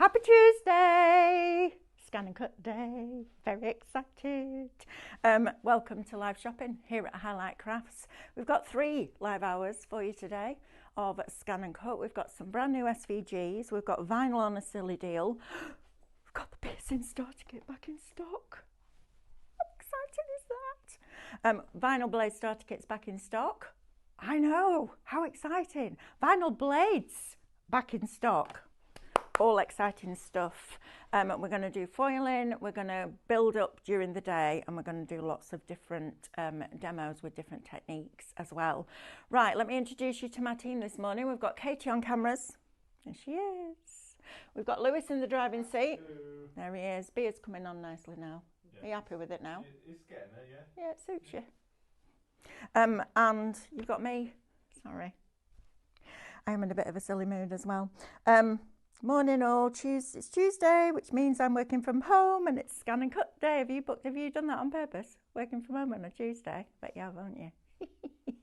Happy Tuesday! Scan and cut day. Very excited. Welcome to live shopping here at Highlight Crafts. We've got 3 live hours for you today of scan and cut. We've got some brand new SVGs. We've got vinyl on a silly deal. We've got the piercing starter kit back in stock. How exciting is that? Vinyl blade starter kits back in stock. I know, how exciting. Vinyl blades back in stock. All exciting stuff. We're going to do foiling, we're going to build up during the day, and we're going to do lots of different demos with different techniques as well. Right, let me introduce you to my team this morning. We've got Katie on cameras. There she is. We've got Lewis in the driving seat. Hello. There he is. Beard's coming on nicely now. Yeah. Are you happy with it now? It's getting there, yeah. Yeah, it suits you. And you've got me. Sorry. I'm in a bit of a silly mood as well. Morning all. It's Tuesday, which means I'm working from home and it's scan and cut day. Have you done that on purpose? Working from home on a Tuesday? Bet you have, haven't you?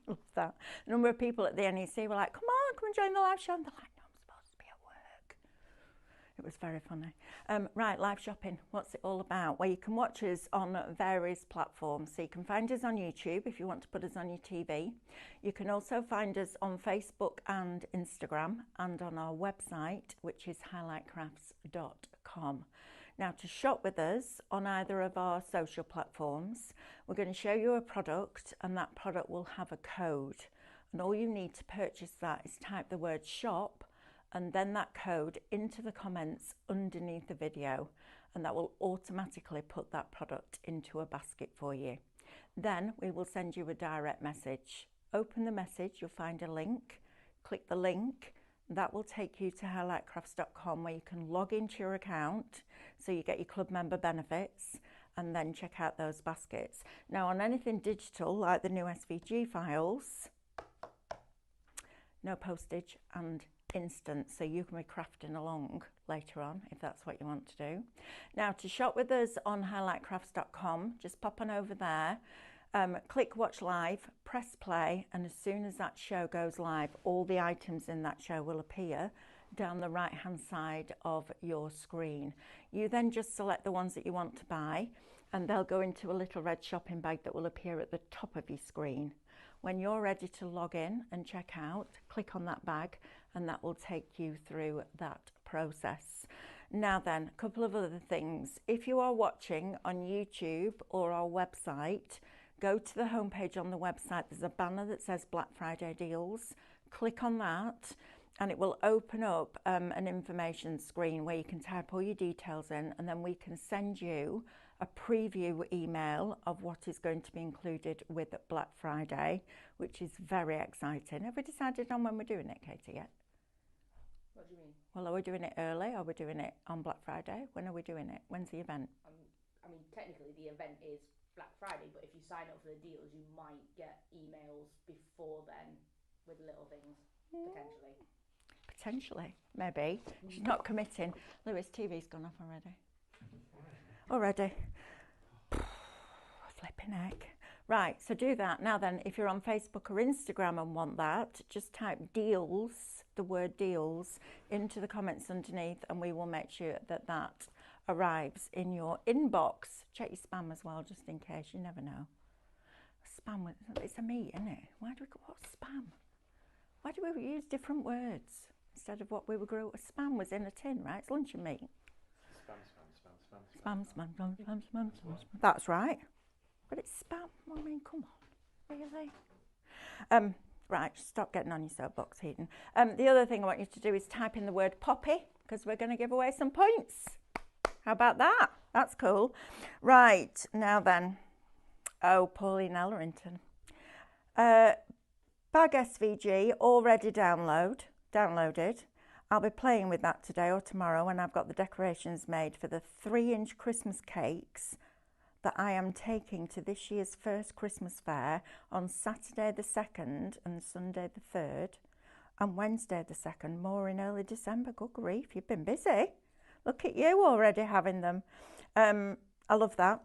Love that. A number of people at the NEC were like, come and join the live show. And they're like, no, I'm supposed to be at work. It was very funny. Right, live shopping. What's it all about? Well, you can watch us on various platforms. So you can find us on YouTube if you want to put us on your TV. You can also find us on Facebook and Instagram and on our website, which is highlightcrafts.com. Now, to shop with us on either of our social platforms, we're going to show you a product and that product will have a code. And all you need to purchase that is type the word shop and then that code into the comments underneath the video, and that will automatically put that product into a basket for you. Then we will send you a direct message. Open the message, you'll find a link, click the link, that will take you to highlightcrafts.com where you can log into your account so you get your club member benefits and then check out those baskets. Now on anything digital like the new SVG files, no postage and instant, so you can be crafting along later on if that's what you want to do. Now to shop with us on highlightcrafts.com, just pop on over there, click watch live, press play, and as soon as that show goes live, all the items in that show will appear down the right hand side of your screen. You then just select the ones that you want to buy and they'll go into a little red shopping bag that will appear at the top of your screen. When you're ready to log in and check out, click on that bag and that will take you through that process. Now then, a couple of other things. If you are watching on YouTube or our website, go to the homepage on the website. There's a banner that says Black Friday deals. Click on that and it will open up an information screen where you can type all your details in, and then we can send you a preview email of what is going to be included with Black Friday, which is very exciting. Have we decided on when we're doing it, Katie, yet? What do you mean? Well, are we doing it early? Are we doing it on Black Friday? When are we doing it? When's the event? I mean, technically the event is Black Friday, but if you sign up for the deals, you might get emails before then with little things, potentially. Potentially, maybe. She's not committing. Lewis, TV's gone off already. Flipping heck. Right, so do that. Now then, if you're on Facebook or Instagram and want that, just type deals, the word deals, into the comments underneath and we will make sure that that arrives in your inbox. Check your spam as well, just in case, you never know. Spam, it's a meat, isn't it? What's spam? Why do we use different words instead of what we were grew up with? Spam was in a tin, right? It's luncheon meat. Spam. That's right. But it's spam. I mean, come on. Really? Right, stop getting on your soapbox, Heaton. The other thing I want you to do is type in the word poppy, because we're going to give away some points. How about that? That's cool. Right, now then. Oh, Pauline Ellerington. Bag SVG already downloaded. I'll be playing with that today or tomorrow when I've got the decorations made for the 3-inch Christmas cakes that I am taking to this year's first Christmas fair on Saturday the 2nd and Sunday the 3rd and Wednesday the 2nd, more in early December. Good grief, you've been busy. Look at you already having them. I love that.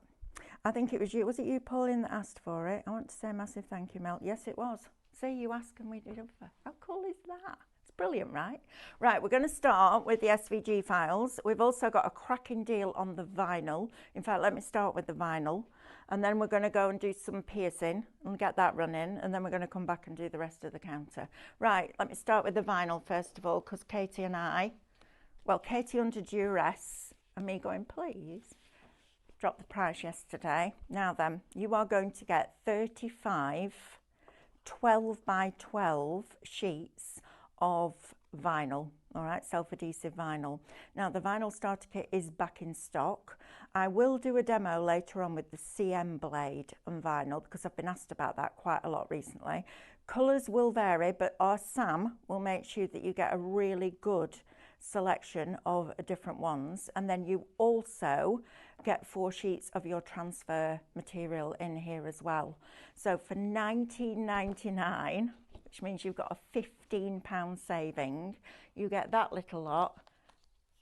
I think it was you, Pauline, that asked for it? I want to say a massive thank you, Mel. Yes, it was. See, you asked and we did. How cool is that? It's Brilliant, right? Right, we're going to start with the SVG files. We've also got a cracking deal on the vinyl. In fact, let me start with the vinyl, and then we're going to go and do some piercing and get that running, and then we're going to come back and do the rest of the counter. Right, let me start with the vinyl first of all, because Katie and I, well, Katie under duress and me going, please, dropped the price yesterday. Now then, you are going to get 35 12 by 12 sheets of vinyl, all right, self-adhesive vinyl. Now the vinyl starter kit is back in stock. I will do a demo later on with the CM blade and vinyl because I've been asked about that quite a lot recently. Colours will vary, but our Sam will make sure that you get a really good selection of different ones, and then you also get 4 sheets of your transfer material in here as well. So for $19.99, which means you've got a £15 saving, you get that little lot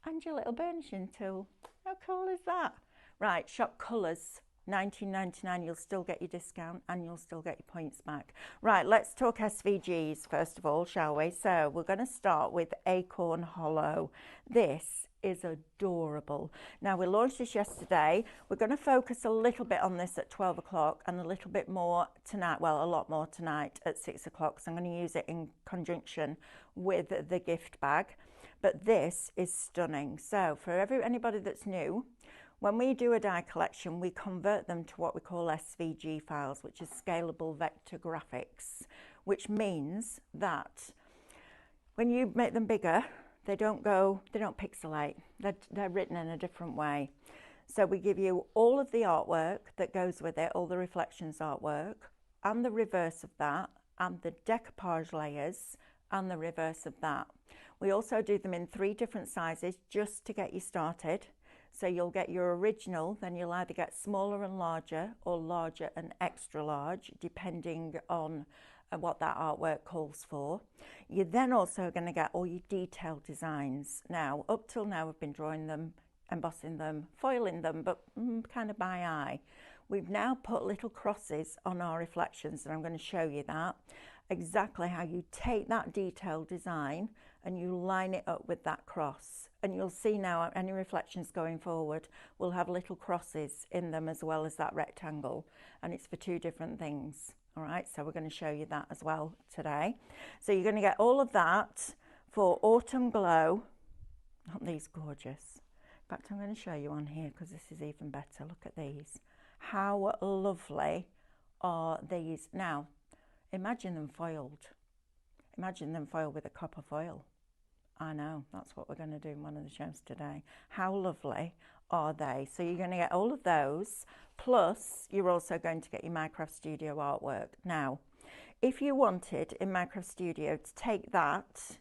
and your little burnishing tool. How cool is that? Right, shop colours, $19.99, you'll still get your discount and you'll still get your points back. Right, let's talk SVGs first of all, shall we? So we're going to start with Acorn Hollow. This is adorable. Now we launched this yesterday. We're going to focus a little bit on this at 12 o'clock and a little bit more tonight, well, a lot more tonight at 6 o'clock. So I'm going to use it in conjunction with the gift bag. But this is stunning. So for anybody that's new, when we do a die collection, we convert them to what we call SVG files, which is scalable vector graphics, which means that when you make them bigger, they don't pixelate. They're written in a different way. So we give you all of the artwork that goes with it, all the reflections artwork, and the reverse of that, and the decoupage layers, and the reverse of that. We also do them in 3 different sizes just to get you started. So you'll get your original, then you'll either get smaller and larger or larger and extra large, depending on what that artwork calls for. You're then also going to get all your detailed designs. Now, up till now, we've been drawing them, embossing them, foiling them, but kind of by eye. We've now put little crosses on our reflections, and I'm going to show you that. Exactly how you take that detailed design and you line it up with that cross. And you'll see now any reflections going forward will have little crosses in them as well as that rectangle. And it's for 2 different things. All right, so we're going to show you that as well today. So you're going to get all of that for Autumn Glow. Aren't these gorgeous? In fact, I'm going to show you on here because this is even better. Look at these. How lovely are these? Now, imagine them foiled. Imagine them foiled with a copper foil. I know, that's what we're going to do in one of the shows today. How lovely are they? So you're going to get all of those, plus you're also going to get your Minecraft Studio artwork. Now, if you wanted in Minecraft Studio to take that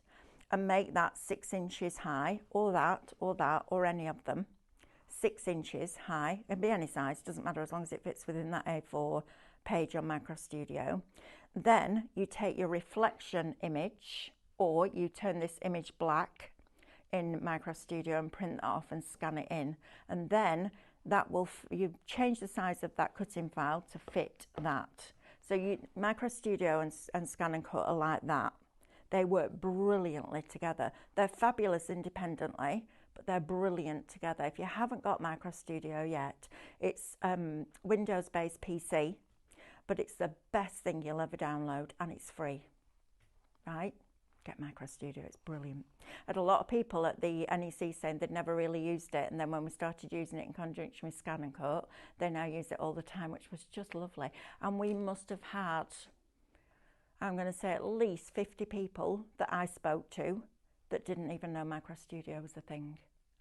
and make that 6 inches high, or that, or any of them, 6 inches high, it'd be any size, doesn't matter as long as it fits within that A4 page on Minecraft Studio, then you take your reflection image, or you turn this image black in Minecraft Studio and print that off and scan it in, and then that will you change the size of that cutting file to fit that. So Minecraft Studio and ScanNCut are like that. They work brilliantly together. They're fabulous independently, but they're brilliant together. If you haven't got Minecraft Studio yet, it's Windows-based PC, but it's the best thing you'll ever download, and it's free, right? Get Minecraft Studio, it's brilliant. I had a lot of people at the NEC saying they'd never really used it, and then when we started using it in conjunction with ScanNCut, they now use it all the time, which was just lovely. And we must have had, I'm going to say at least 50 people that I spoke to that didn't even know Minecraft Studio was a thing.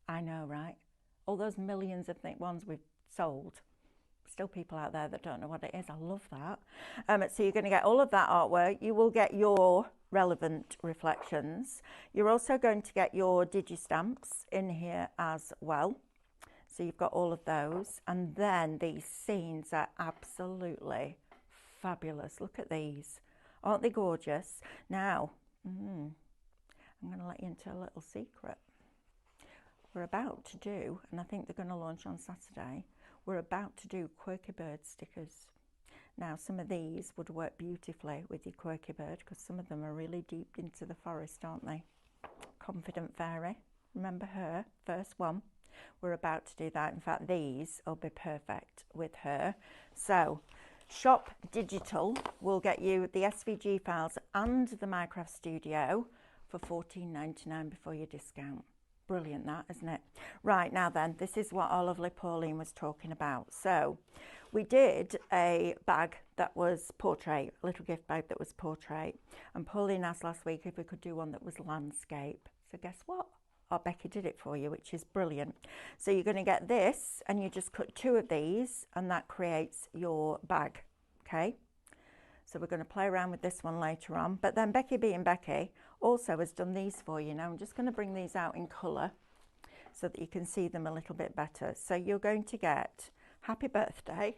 I know, right? All those millions of ones we've sold, still people out there that don't know what it is. I love that. So you're going to get all of that artwork. You will get your relevant reflections. You're also going to get your digi-stamps in here as well. So you've got all of those. And then these scenes are absolutely fabulous. Look at these. Aren't they gorgeous? Now, I'm going to let you into a little secret. We're about to do, and I think they're going to launch on Saturday, we're about to do Quirky Bird stickers. Now, some of these would work beautifully with your quirky bird because some of them are really deep into the forest, aren't they? Confident Fairy, remember her, first one. We're about to do that. In fact, these will be perfect with her. So, Shop Digital will get you the SVG files and the Minecraft Studio for $14.99 before your discount. Brilliant that, isn't it? Right, now then, this is what our lovely Pauline was talking about. So, we did a bag that was portrait, a little gift bag that was portrait. And Pauline asked last week if we could do one that was landscape. So guess what? Our Becky did it for you, which is brilliant. So you're going to get this and you just cut 2 of these and that creates your bag, okay? So we're going to play around with this one later on. But then Becky being Becky also has done these for you. Now I'm just going to bring these out in colour so that you can see them a little bit better. So you're going to get Happy Birthday,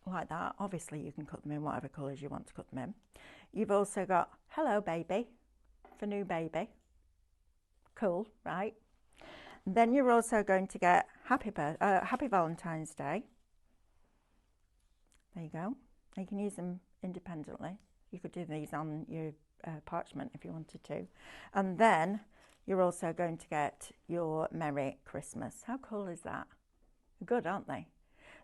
like that. Obviously you can cut them in whatever colours you want to cut them in. You've also got Hello Baby for new baby. Cool, right? And then you're also going to get Happy Valentine's Day. There you go. You can use them independently. You could do these on your parchment if you wanted to. And then you're also going to get your Merry Christmas. How cool is that? Good, aren't they?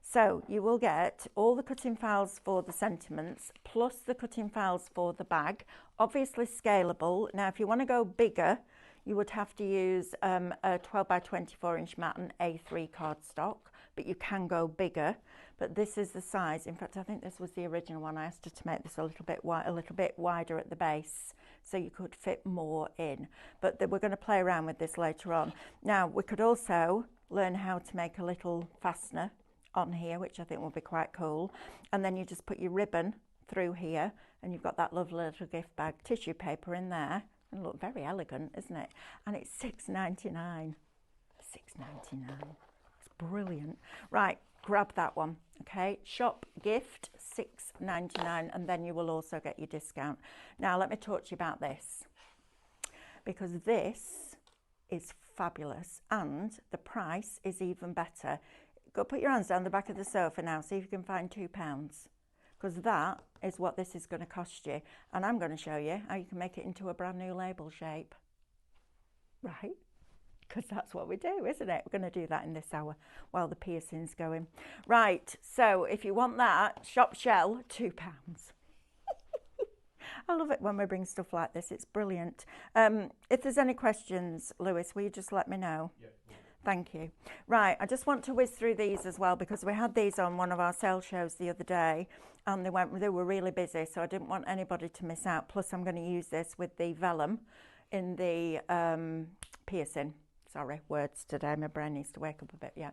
So you will get all the cutting files for the sentiments plus the cutting files for the bag, obviously scalable. Now if you want to go bigger, you would have to use a 12 by 24 inch mat and A3 cardstock, but you can go bigger. But this is the size. In fact, I think this was the original one. I asked her to make this a little bit wider at the base so you could fit more in. But we're going to play around with this later on. Now we could also learn how to make a little fastener on here, which I think will be quite cool. And then you just put your ribbon through here and you've got that lovely little gift bag tissue paper in there. And look, very elegant, isn't it? And it's $6.99. $6.99. It's brilliant. Right, grab that one, okay? Shop gift $6.99 and then you will also get your discount. Now let me talk to you about this because this is fabulous and the price is even better. Go put your hands down the back of the sofa now, see if you can find £2 because that is what this is going to cost you. And I'm going to show you how you can make it into a brand new label shape. Right? Because that's what we do, isn't it? We're going to do that in this hour while the piercing's going. Right, so if you want that, shop shell, £2. I love it when we bring stuff like this. It's brilliant. If there's any questions, Lewis, will you just let me know? Yeah. Thank you. Right, I just want to whiz through these as well because we had these on one of our sale shows the other day and they were really busy, so I didn't want anybody to miss out. Plus I'm going to use this with the vellum in the piercing. Sorry, words today. My brain needs to wake up a bit, yeah.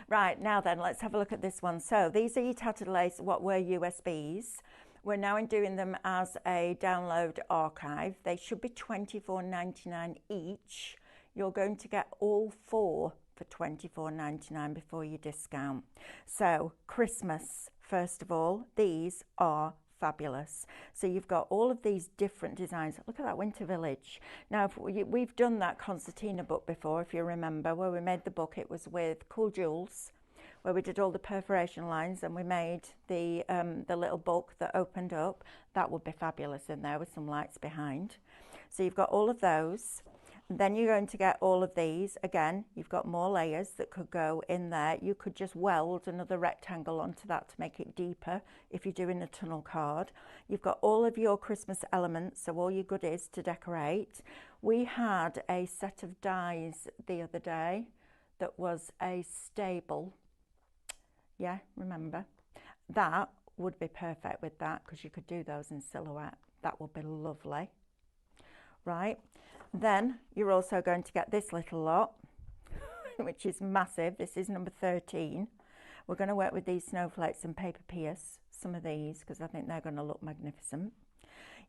Right, now then, let's have a look at this one. So these are your tattered lace, what were USBs. We're now doing them as a download archive. They should be $24.99 each. You're going to get all 4 for $24.99 before your discount. So Christmas, first of all, these are fabulous. So you've got all of these different designs. Look at that Winter Village. Now we've done that concertina book before, if you remember, where we made the book. It was with Cool Jewels, where we did all the perforation lines and we made the little book that opened up. That would be fabulous in there with some lights behind. So you've got all of those. Then you're going to get all of these. Again, you've got more layers that could go in there. You could just weld another rectangle onto that to make it deeper if you're doing a tunnel card. You've got all of your Christmas elements, so all your goodies to decorate. We had a set of dies the other day that was a stable. Yeah, remember? That would be perfect with that because you could do those in silhouette. That would be lovely. Right. Then you're also going to get this little lot, which is massive. This is number 13. We're going to work with these snowflakes and paper pierce, some of these, because I think they're going to look magnificent.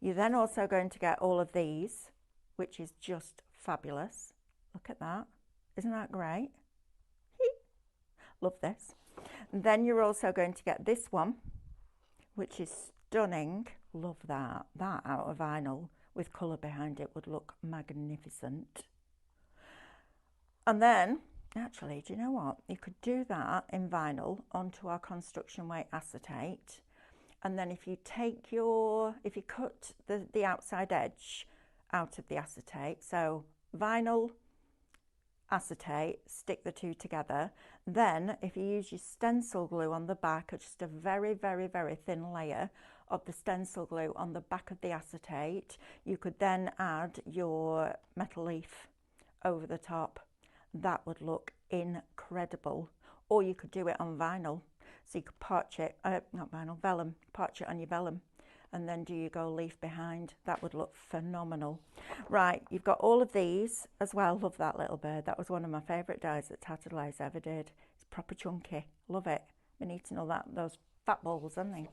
You're then also going to get all of these, which is just fabulous. Look at that. Isn't that great? Love this. And then you're also going to get this one, which is stunning. Love that. That out of vinyl with colour behind it would look magnificent. And then Actually, do you know what? You could do that in vinyl onto our construction weight acetate. And then if you cut the outside edge out of the acetate, so vinyl, acetate, stick the two together. Then if you use your stencil glue on the back, or just a very, very, very thin layer of the stencil glue on the back of the acetate, you could then add your metal leaf over the top. That would look incredible. Or you could do it on vinyl. So you could parch it, not vinyl, vellum, parch it on your vellum and then do your gold leaf behind. That would look phenomenal. Right, you've got all of these as well. Love that little bird. That was one of my favourite dies that Tattered ever did. It's proper chunky. Love it. Been eating all that, those fat balls, haven't they?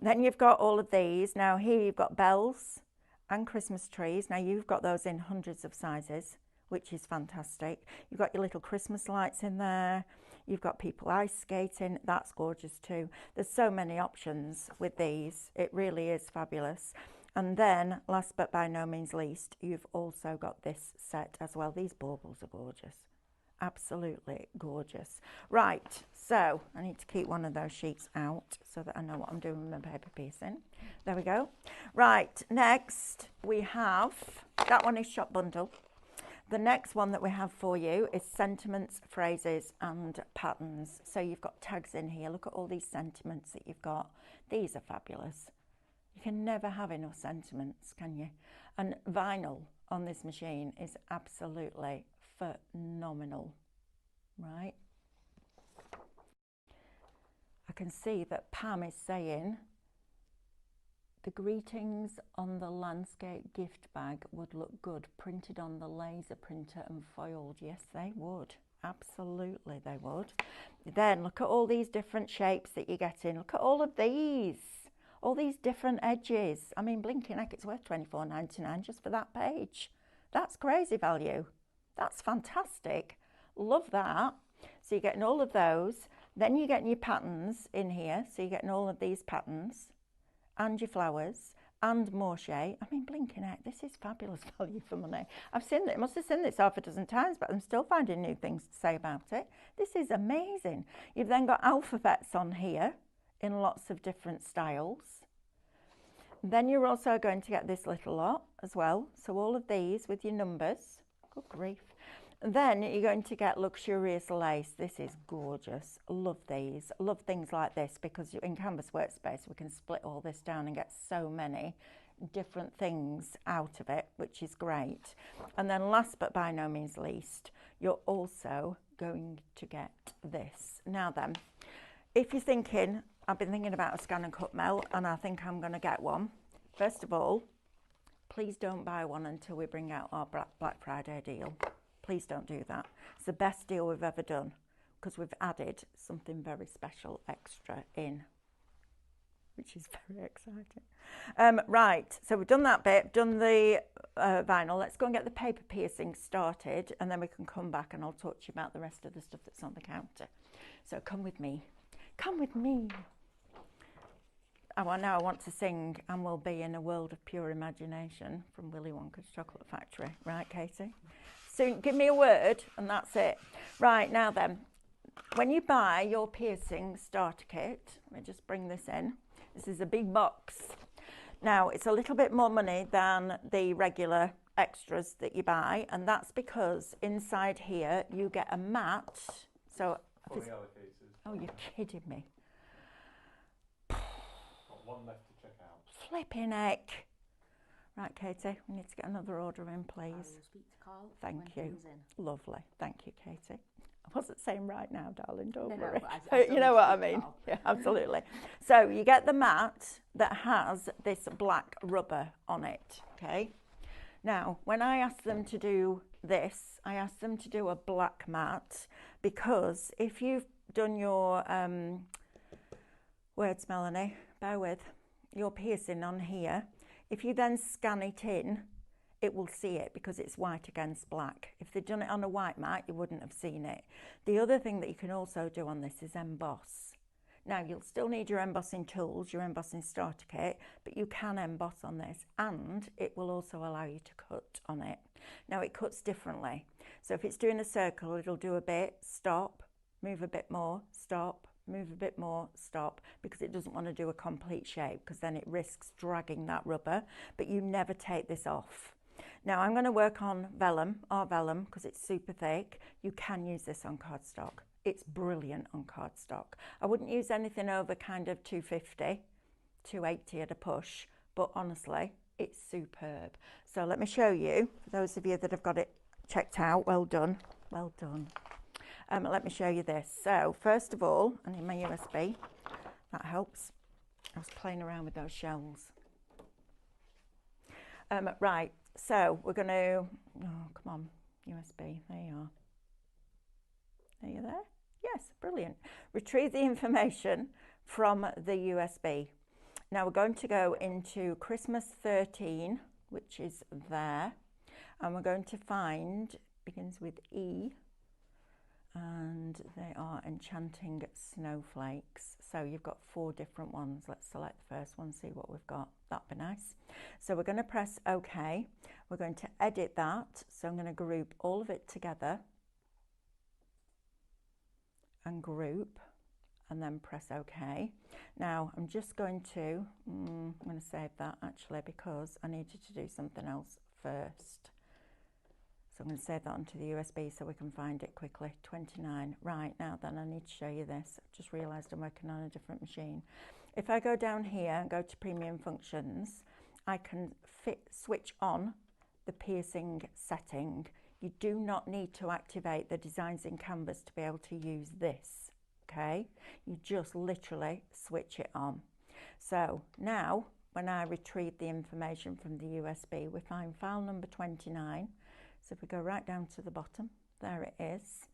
Then you've got all of these. Now here you've got bells and Christmas trees. Now you've got those in hundreds of sizes, which is fantastic. You've got your little Christmas lights in there. You've got people ice skating. That's gorgeous too. There's so many options with these. It really is fabulous. And then, last but by no means least, you've also got this set as well. These baubles are gorgeous. Absolutely gorgeous. Right, so I need to keep one of those sheets out so that I know what I'm doing with my paper piecing. There we go. Right, next we have, that one is shop bundle. The next one that we have for you is sentiments, phrases and patterns. So you've got tags in here. Look at all these sentiments that you've got. These are fabulous. You can never have enough sentiments, can you? And vinyl on this machine is absolutely phenomenal, right? I can see that Pam is saying, the greetings on the landscape gift bag would look good printed on the laser printer and foiled. Yes, they would. Absolutely, they would. Then look at all these different shapes that you're getting. Look at all of these. All these different edges. I mean, blinking heck, it's worth $24.99 just for that page. That's crazy value. That's fantastic. Love that. So you're getting all of those. Then you're getting your patterns in here. So you're getting all of these patterns and your flowers and more shade. I mean, blinking heck, this is fabulous value for money. I've seen it, must have seen this half a dozen times, but I'm still finding new things to say about it. This is amazing. You've then got alphabets on here in lots of different styles. Then you're also going to get this little lot as well. So all of these with your numbers. Good grief. Then you're going to get luxurious lace. This is gorgeous. Love these. Love things like this because in Canvas Workspace we can split all this down and get so many different things out of it, which is great. And then last but by no means least, you're also going to get this. Now then, if you're thinking, I've been thinking about a ScanNCut melt and I think I'm going to get one. First of all, please don't buy one until we bring out our Black Friday deal. Please don't do that. It's the best deal we've ever done because we've added something very special extra in, which is very exciting. Right, so we've done that bit, done the vinyl. Let's go and get the paper piercing started and then we can come back and I'll talk to you about the rest of the stuff that's on the counter. So come with me. Come with me. Now I want to sing And We'll Be in a World of Pure Imagination from Willy Wonka's Chocolate Factory. Right, Katie? So give me a word and that's it. Right, now then, when you buy your piercing starter kit, let me just bring this in. This is a big box. Now, it's a little bit more money than the regular extras that you buy, and that's because inside here you get a mat. So, oh, you're kidding me. Got one left to check out. Flipping heck. Right, Katie, we need to get another order in, please. I will speak to Carl. Thank when you. he's in. Lovely. Thank you, Katie. I wasn't saying right now, darling, don't No, worry. but I You know what I speak to mean? Carl. Yeah, absolutely. So you get the mat that has this black rubber on it, okay? Now, when I asked them to do this, I asked them to do a black mat because if you've done your, words, Melanie, bear with, your piercing on here, if you then scan it in, it will see it because it's white against black. If they'd done it on a white mat, you wouldn't have seen it. The other thing that you can also do on this is emboss. Now, you'll still need your embossing tools, your embossing starter kit, but you can emboss on this, and it will also allow you to cut on it. Now, it cuts differently. So if it's doing a circle, it'll do a bit, stop, move a bit more, stop, move a bit more, stop, because it doesn't want to do a complete shape, because then it risks dragging that rubber, but you never take this off. Now, I'm going to work on vellum, our vellum, because it's super thick. You can use this on cardstock. It's brilliant on cardstock. I wouldn't use anything over kind of 250, 280 at a push, but honestly, it's superb. So let me show you, for those of you that have got it checked out, well done, well done. Let me show you this. So first of all, I need my USB, that helps. I was playing around with those shells. Right, so we're going to, oh, come on, USB, there you are. Are you there? Yes, brilliant. Retrieve the information from the USB. Now we're going to go into Christmas 13, which is there, and we're going to find, begins with E, and they are enchanting snowflakes. So you've got 4 different ones. Let's select the first one, see what we've got. That'd be nice. So we're going to press OK. We're going to edit that. So I'm going to group all of it together and group, and then press OK. Now I'm just going to, I'm going to save that actually, because I needed to do something else first. So I'm going to save that onto the USB so we can find it quickly. 29. Right, now then I need to show you this. I've just realised I'm working on a different machine. If I go down here and go to premium functions, I can switch on the piercing setting. You do not need to activate the designs in Canvas to be able to use this, okay? You just literally switch it on. So now, when I retrieve the information from the USB, we find file number 29. So if we go right down to the bottom, there it is.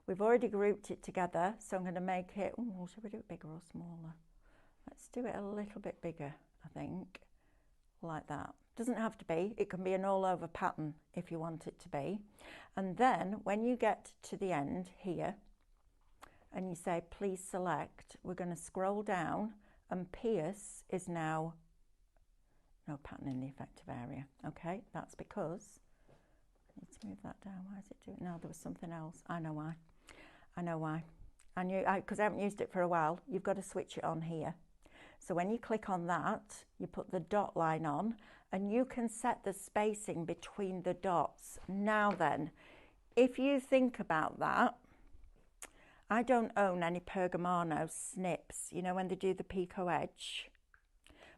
We've already grouped it together, so I'm going to make it, oh, should we do it bigger or smaller? Let's do it a little bit bigger, I think, like that. Doesn't have to be, it can be an all over pattern if you want it to be. And then when you get to the end here and you say please select, we're going to scroll down, and pierce is now no pattern in the effective area. Okay, that's because I need to move that down. Why is it doing? No, there was something else. I know why. I know why. I knew, because I haven't used it for a while. You've got to switch it on here. So when you click on that, you put the dot line on, and you can set the spacing between the dots. Now then, if you think about that, I don't own any Pergamano snips, you know, when they do the picot edge.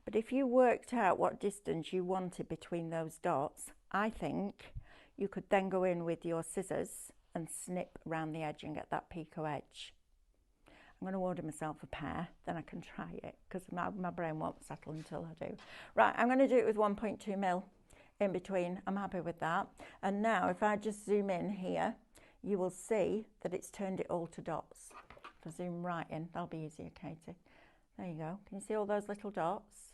But if you worked out what distance you wanted between those dots, I think you could then go in with your scissors and snip around the edge and get that picot edge. I'm going to order myself a pair, then I can try it, because my brain won't settle until I do. Right, I'm going to do it with 1.2 mil in between. I'm happy with that. And now if I just zoom in here, you will see that it's turned it all to dots. If I zoom right in, that'll be easier, Katie. There you go. Can you see all those little dots?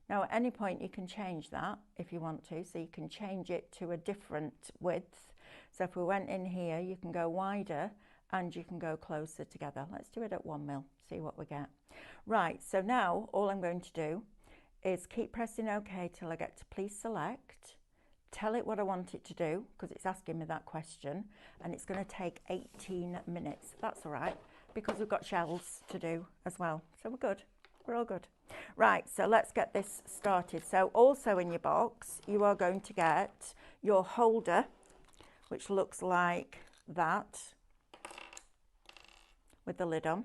Now at any point you can change that if you want to, so you can change it to a different width. So if we went in here, you can go wider and you can go closer together. Let's do it at 1 mil, see what we get. Right, so now all I'm going to do is keep pressing OK till I get to please select, tell it what I want it to do, because it's asking me that question, and it's going to take 18 minutes. That's all right, because we've got shells to do as well. So we're good, we're all good. Right, so let's get this started. So also in your box, you are going to get your holder, which looks like that, with the lid on.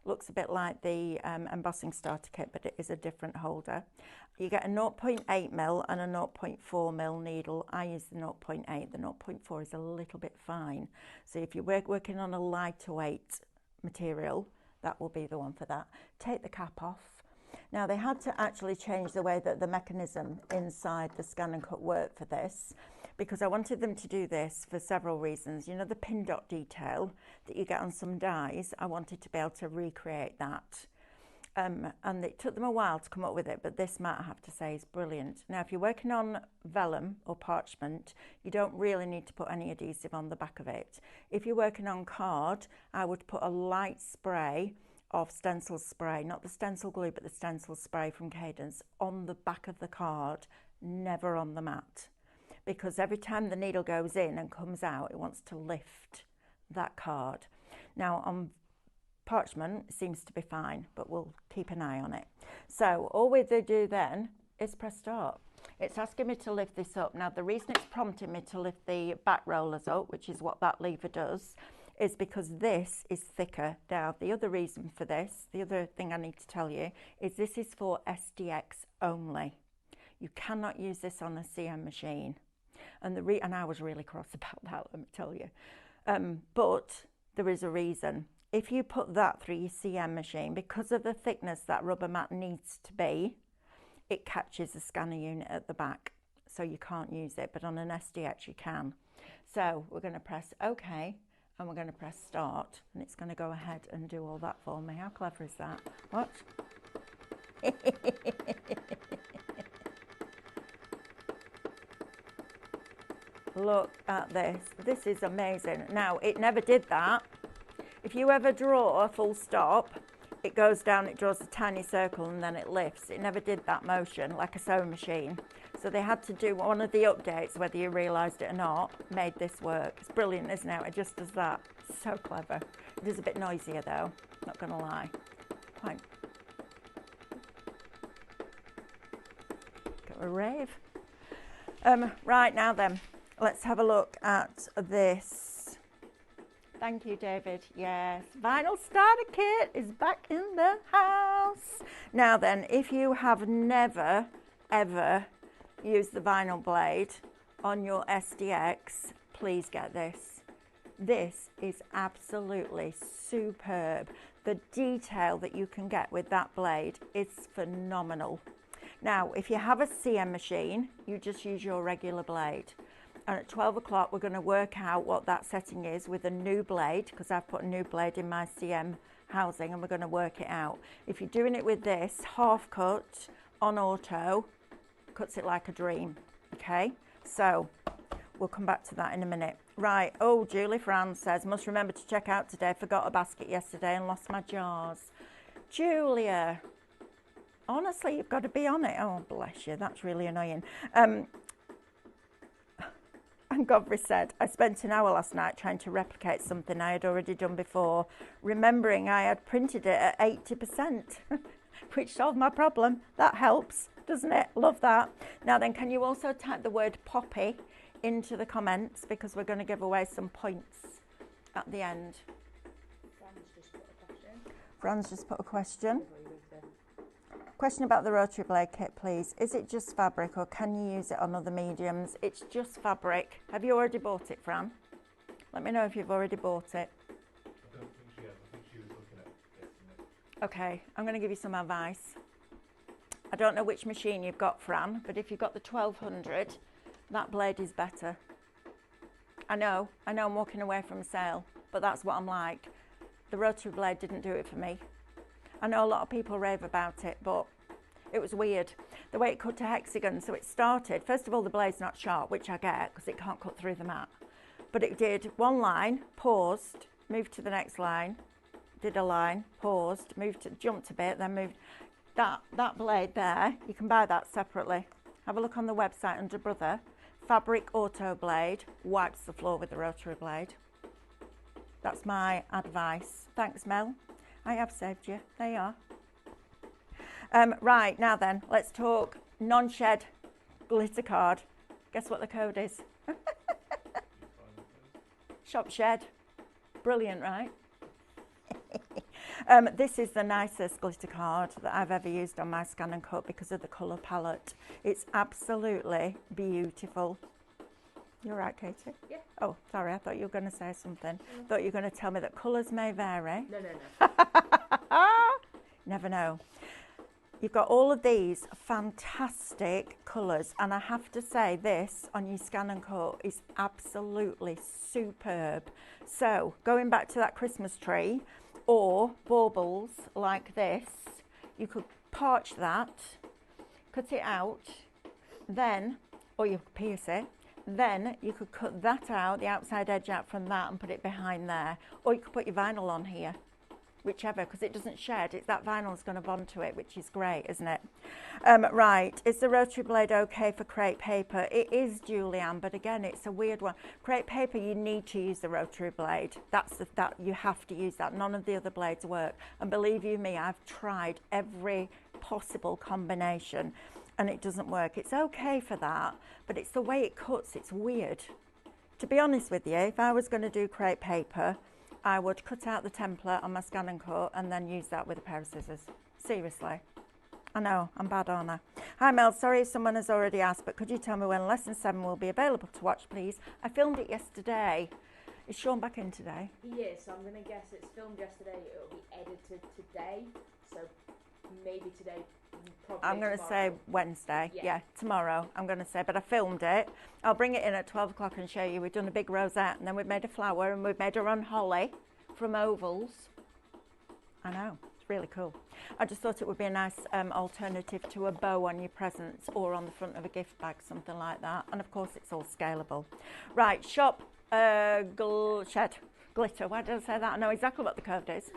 Looks a bit like the embossing starter kit, but it is a different holder. You get a 0.8 mil and a 0.4 mil needle. I use the 0.8. The 0.4 is a little bit fine. So if you're working on a lighter weight material, that will be the one for that. Take the cap off. Now they had to actually change the way that the mechanism inside the ScanNCut worked for this, because I wanted them to do this for several reasons. You know, the pin dot detail that you get on some dies, I wanted to be able to recreate that. And it took them a while to come up with it, but this mat, I have to say, is brilliant. Now, if you're working on vellum or parchment, you don't really need to put any adhesive on the back of it. If you're working on card, I would put a light spray of stencil spray, not the stencil glue, but the stencil spray from Cadence, on the back of the card, never on the mat. Because every time the needle goes in and comes out, it wants to lift that card. Now, on parchment, it seems to be fine, but we'll keep an eye on it. So all we do then is press start. It's asking me to lift this up. Now, the reason it's prompting me to lift the back rollers up, which is what that lever does, is because this is thicker. Now, the other reason for this, the other thing I need to tell you, is this is for SDX only. You cannot use this on a CM machine. And I was really cross about that, let me tell you. But there is a reason. If you put that through your CM machine, because of the thickness that rubber mat needs to be, it catches the scanner unit at the back. So you can't use it, but on an SDX you can. So we're going to press OK, and we're going to press start, and it's going to go ahead and do all that for me. How clever is that? Watch. Look at this. This is amazing. Now, it never did that. If you ever draw a full stop, it goes down, it draws a tiny circle, and then it lifts. It never did that motion like a sewing machine. So they had to do one of the updates, whether you realised it or not, made this work. It's brilliant, isn't it? It just does that. So clever. It is a bit noisier though, not going to lie. Quite. Got a rave. Right, now then, let's have a look at this. Thank you, David. Yes, vinyl starter kit is back in the house. Now then, if you have never, ever used the vinyl blade on your SDX, please get this. This is absolutely superb. The detail that you can get with that blade is phenomenal. Now, if you have a CM machine, you just use your regular blade. And at 12 o'clock, we're going to work out what that setting is with a new blade, because I've put a new blade in my CM housing, and we're going to work it out. If you're doing it with this half cut on auto, cuts it like a dream. Okay, so we'll come back to that in a minute. Right, oh, Julie Fran says, must remember to check out today. Forgot a basket yesterday and lost my jars. Julia, honestly, you've got to be on it. Oh, bless you, that's really annoying. And Godfrey said, I spent an hour last night trying to replicate something I had already done before, remembering I had printed it at 80%, which solved my problem. That helps, doesn't it? Love that. Now then, can you also type the word poppy into the comments, because we're going to give away some points at the end. Fran's just put a question. Question about the rotary blade kit, please. Is it just fabric, or can you use it on other mediums? It's just fabric. Have you already bought it, Fran? Let me know if you've already bought it. I don't think she has. I think she was looking at getting it. Okay, I'm going to give you some advice. I don't know which machine you've got, Fran, but if you've got the 1200, that blade is better. I know I'm walking away from a sale, but that's what I'm like. The rotary blade didn't do it for me. I know a lot of people rave about it, but it was weird. The way it cut to hexagon, so it started, first of all, the blade's not sharp, which I get, because it can't cut through the mat. But it did one line, paused, moved to the next line, did a line, paused, jumped a bit, then moved. That blade there, you can buy that separately. Have a look on the website under Brother. Fabric Auto Blade wipes the floor with the rotary blade. That's my advice. Thanks, Mel. I have saved you. There you are. Right, now then, let's talk non-shed glitter card. Guess what the code is? Shop Shed. Brilliant, right? This is the nicest glitter card that I've ever used on my ScanNCut because of the colour palette. It's absolutely beautiful. You're right, Katie? Yeah. Oh, sorry, I thought you were going to say something. Thought you were going to tell me that colours may vary. No. Never know. You've got all of these fantastic colours, and I have to say this on your ScanNCut is absolutely superb. So, going back to that Christmas tree, or baubles like this, you could parch that, cut it out, then, or you could pierce it, then you could cut that out, the outside edge out from that, and put it behind there. Or you could put your vinyl on here. whichever, because it doesn't shed. It's that vinyl's going to bond to it, which is great, isn't it? Right, is the rotary blade okay for crepe paper? It is, Julianne, but again, it's a weird one. Crepe paper, you need to use the rotary blade. That you have to use that. None of the other blades work. And believe you me, I've tried every possible combination and it doesn't work. It's okay for that, but it's the way it cuts. It's weird. To be honest with you, if I was going to do crepe paper, I would cut out the template on my ScanNCut and then use that with a pair of scissors. Seriously. I know, I'm bad, aren't I? Hi Mel, sorry if someone has already asked, but could you tell me when lesson 7 will be available to watch, please? I filmed it yesterday. Is Sean back in today? He is, so I'm going to guess it's filmed yesterday, it'll be edited today, so maybe today, probably I'm going to say Wednesday. Yeah, tomorrow, I'm going to say, but I filmed it. I'll bring it in at 12 o'clock and show you. We've done a big rosette, and then we've made a flower, and we've made our own holly from ovals. I know. Really cool. I just thought it would be a nice alternative to a bow on your presents or on the front of a gift bag, something like that. And of course, it's all scalable. Right, shop shed glitter. Why did I say that? I know exactly what the code is.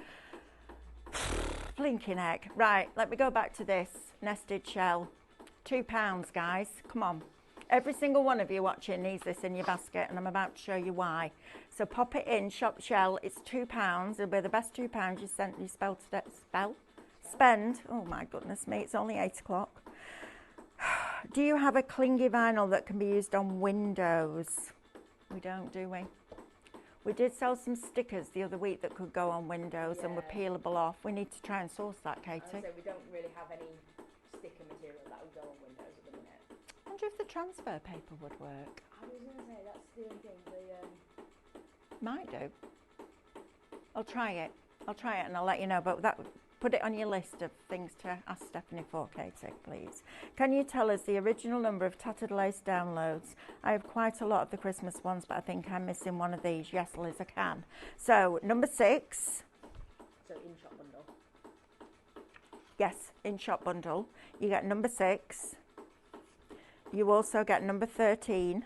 Blinking heck. Right, let me go back to this nested shell. £2, guys. Come on. Every single one of you watching needs this in your basket, and I'm about to show you why. So pop it in, shop shell. It's £2. It'll be the best £2 you spend. Oh my goodness me, it's only 8 o'clock. Do you have a clingy vinyl that can be used on windows? We don't, do we? We did sell some stickers the other week that could go on windows and were peelable off. We need to try and source that, Katie. I would say we don't really have any sticker material that would go on windows at the minute. I wonder if the transfer paper would work. I was going to say, that's the only thing. Might do. I'll try it. And I'll let you know. But put it on your list of things to ask Stephanie for, Katie, please. Can you tell us the original number of Tattered Lace downloads? I have quite a lot of the Christmas ones, but I think I'm missing one of these. Yes, Liz, I can. So, number 6. So, in-shop bundle. Yes, in-shop bundle. You get number 6. You also get number 13.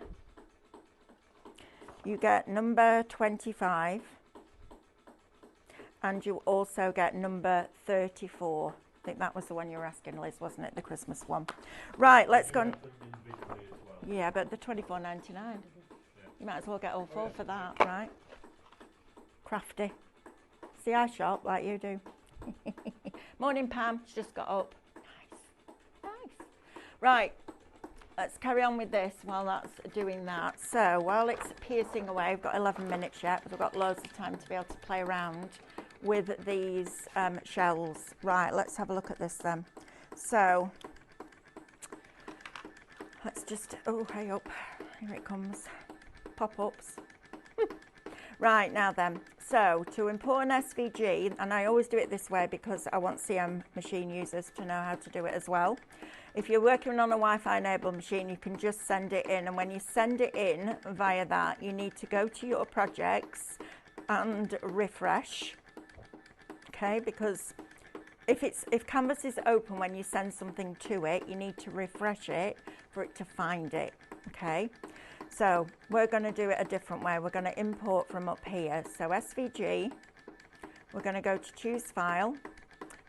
You get number 25. And you also get number 34. I think that was the one you were asking, Liz, wasn't it? The Christmas one. Right, let's go. Yeah, but the $24.99. You might as well get all 4 for that, right? Crafty. See, I shop like you do. Morning, Pam. She's just got up. Nice. Right. Let's carry on with this while that's doing that. So while it's piercing away, we've got 11 minutes yet, but we've got loads of time to be able to play around with these shells. Right, let's have a look at this then. So let's just, oh, hey up, here it comes, pop-ups. Right, now then, so to import an SVG, and I always do it this way because I want CM machine users to know how to do it as well. If you're working on a Wi-Fi enabled machine, you can just send it in, and when you send it in via that, you need to go to your projects and refresh, okay? Because if Canvas is open when you send something to it, you need to refresh it for it to find it, okay? So we're going to do it a different way. We're going to import from up here. So SVG, we're going to go to choose file.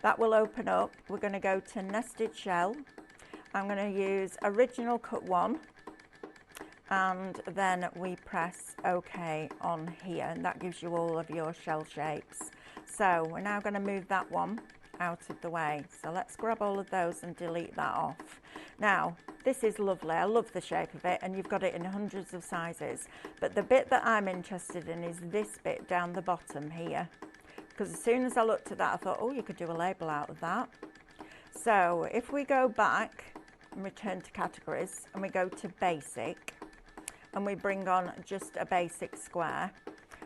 That will open up. We're going to go to nested shell. I'm going to use original cut 1, and then we press OK on here, and that gives you all of your shell shapes. So we're now going to move that one out of the way. So let's grab all of those and delete that off. Now, this is lovely. I love the shape of it, and you've got it in hundreds of sizes. But the bit that I'm interested in is this bit down the bottom here. Because as soon as I looked at that, I thought, oh, you could do a label out of that. So if we go back and return to categories, and we go to basic, and we bring on just a basic square,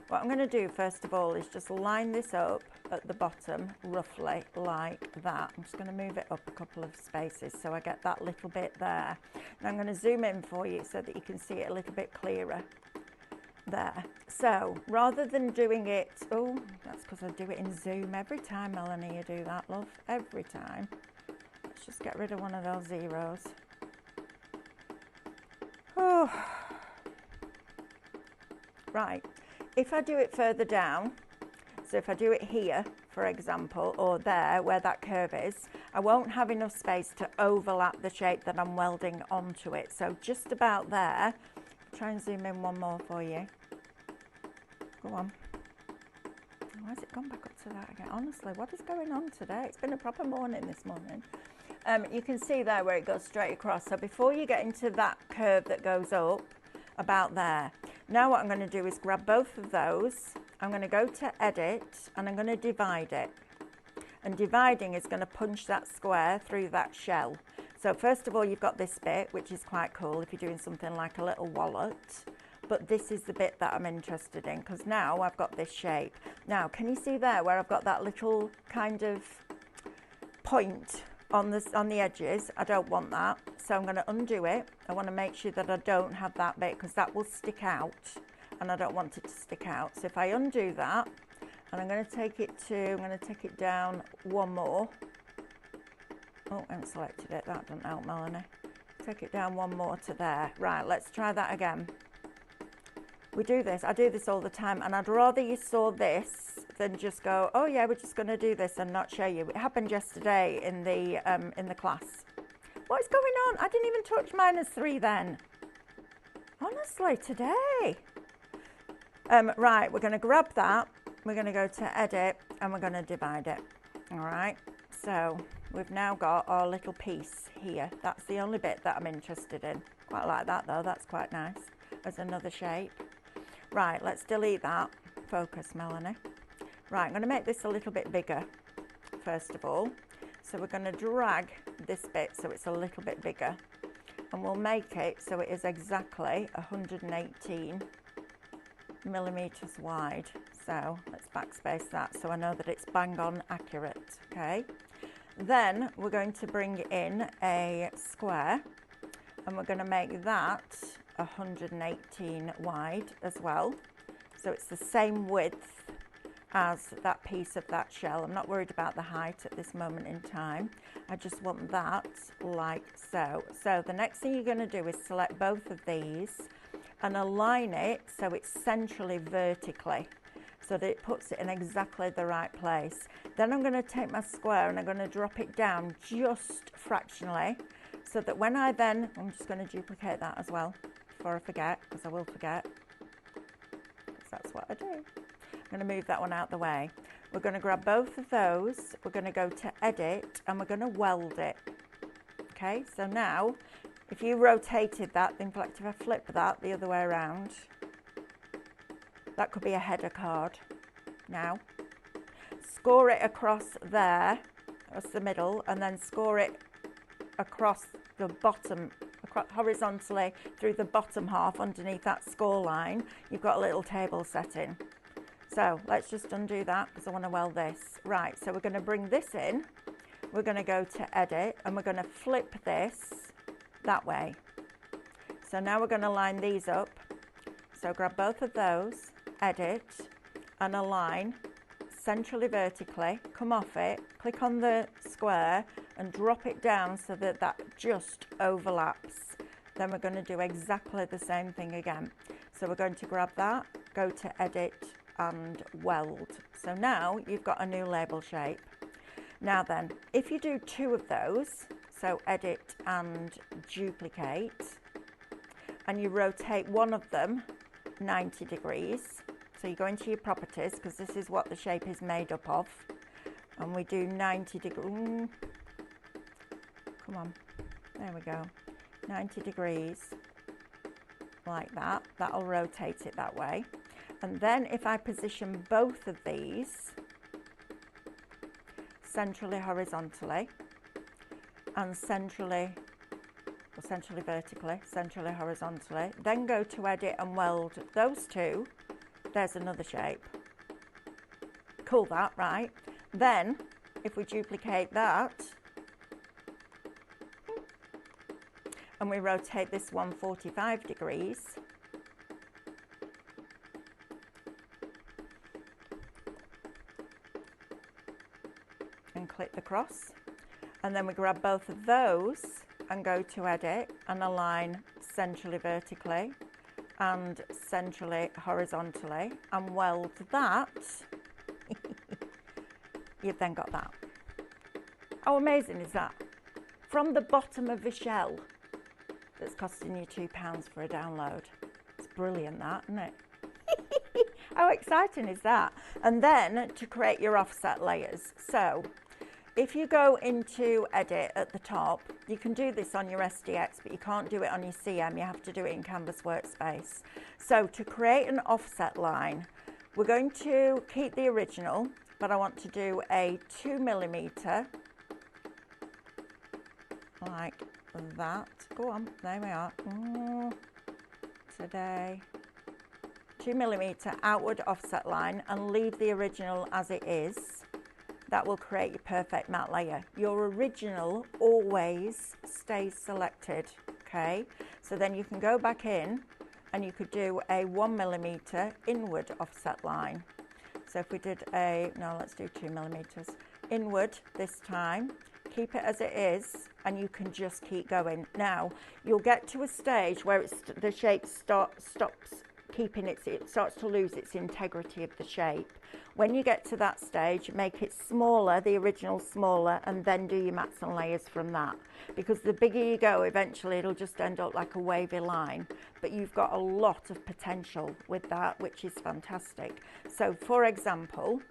what I'm going to do first of all is just line this up at the bottom roughly like that. I'm just going to move it up a couple of spaces so I get that little bit there. And I'm going to zoom in for you so that you can see it a little bit clearer there. So rather than doing it, oh, that's because I do it in zoom every time, Melanie, you do that, love, every time. Let's just get rid of one of those zeros. Oh. Right, if I do it further down, so if I do it here for example, or there where that curve is, I won't have enough space to overlap the shape that I'm welding onto it. So just about there. Try and zoom in one more for you. Go on. Why has it gone back up to that again? Honestly, what is going on today? It's been a proper morning this morning. You can see there where it goes straight across. So before you get into that curve that goes up, about there. Now what I'm going to do is grab both of those. I'm going to go to edit and I'm going to divide it. And dividing is going to punch that square through that shell. So first of all, you've got this bit, which is quite cool if you're doing something like a little wallet. But this is the bit that I'm interested in, because now I've got this shape. Now, can you see there where I've got that little kind of point on the edges? I don't want that. So I'm going to undo it. I want to make sure that I don't have that bit, because that will stick out and I don't want it to stick out. So if I undo that, and I'm going to take it down one more. Oh, I haven't selected it. That doesn't help, Melanie. Take it down one more to there. Right, let's try that again. We do this. I do this all the time, and I'd rather you saw this than just go, oh yeah, we're just going to do this and not show you. It happened yesterday in the class. What is going on? I didn't even touch -3 then. Honestly, today. Right, we're going to grab that. We're going to go to edit and we're going to divide it. All right. So we've now got our little piece here. That's the only bit that I'm interested in. Quite like that though. That's quite nice as another shape. Right, let's delete that. Focus, Melanie. Right, I'm going to make this a little bit bigger, first of all. So we're going to drag this bit so it's a little bit bigger. And we'll make it so it is exactly 118 millimeters wide. So let's backspace that so I know that it's bang on accurate, okay? Then we're going to bring in a square and we're going to make that 118 wide as well. So it's the same width as that piece of that shell. I'm not worried about the height at this moment in time. I just want that like so. So the next thing you're going to do is select both of these and align it so it's centrally vertically, so that it puts it in exactly the right place. Then I'm going to take my square and I'm going to drop it down just fractionally, so that when I'm just going to duplicate that as well before I forget, because I will forget, because that's what I do. I'm going to move that one out the way. We're going to grab both of those, we're going to go to edit and we're going to weld it. Okay, so now if you rotated that, in fact if I flip that the other way around, that could be a header card. Now score it across there, across the middle, and then score it across the bottom, horizontally through the bottom half underneath that score line. You've got a little table setting. So let's just undo that because I want to weld this. Right, so we're going to bring this in. We're going to go to edit and we're going to flip this that way. So now we're going to line these up. So grab both of those, edit and align centrally vertically, come off it, click on the square and drop it down so that that just overlaps. Then we're going to do exactly the same thing again. So we're going to grab that, go to edit and weld. So now you've got a new label shape. Now then, if you do 2 of those, so edit and duplicate, and you rotate one of them 90 degrees, so you go into your properties, because this is what the shape is made up of, and we do 90 degrees, come on, there we go, 90 degrees, like that, that'll rotate it that way. And then if I position both of these centrally horizontally and centrally vertically, centrally horizontally, then go to edit and weld those 2, there's another shape. Cool that, right? Then if we duplicate that and we rotate this one 45 degrees, and click the cross, and then we grab both of those and go to edit and align centrally vertically and centrally horizontally and weld that you've then got that. How amazing is that? From the bottom of the shell that's costing you £2 for a download. It's brilliant that, isn't it? How exciting is that? And then to create your offset layers. So if you go into edit at the top, you can do this on your SDX, but you can't do it on your CM. You have to do it in Canvas Workspace. So to create an offset line, we're going to keep the original, but I want to do a 2mm, like that. Go on, there we are. Today. 2mm outward offset line and leave the original as it is. That will create your perfect matte layer. Your original always stays selected, okay? So then you can go back in and you could do a 1mm inward offset line. So if we did let's do 2mm inward this time, keep it as it is, and you can just keep going. Now, you'll get to a stage where the shape stops keeping it starts to lose its integrity of the shape. When you get to that stage, make it smaller, the original smaller, and then do your mats and layers from that. Because the bigger you go, eventually it'll just end up like a wavy line. But you've got a lot of potential with that, which is fantastic. So for example,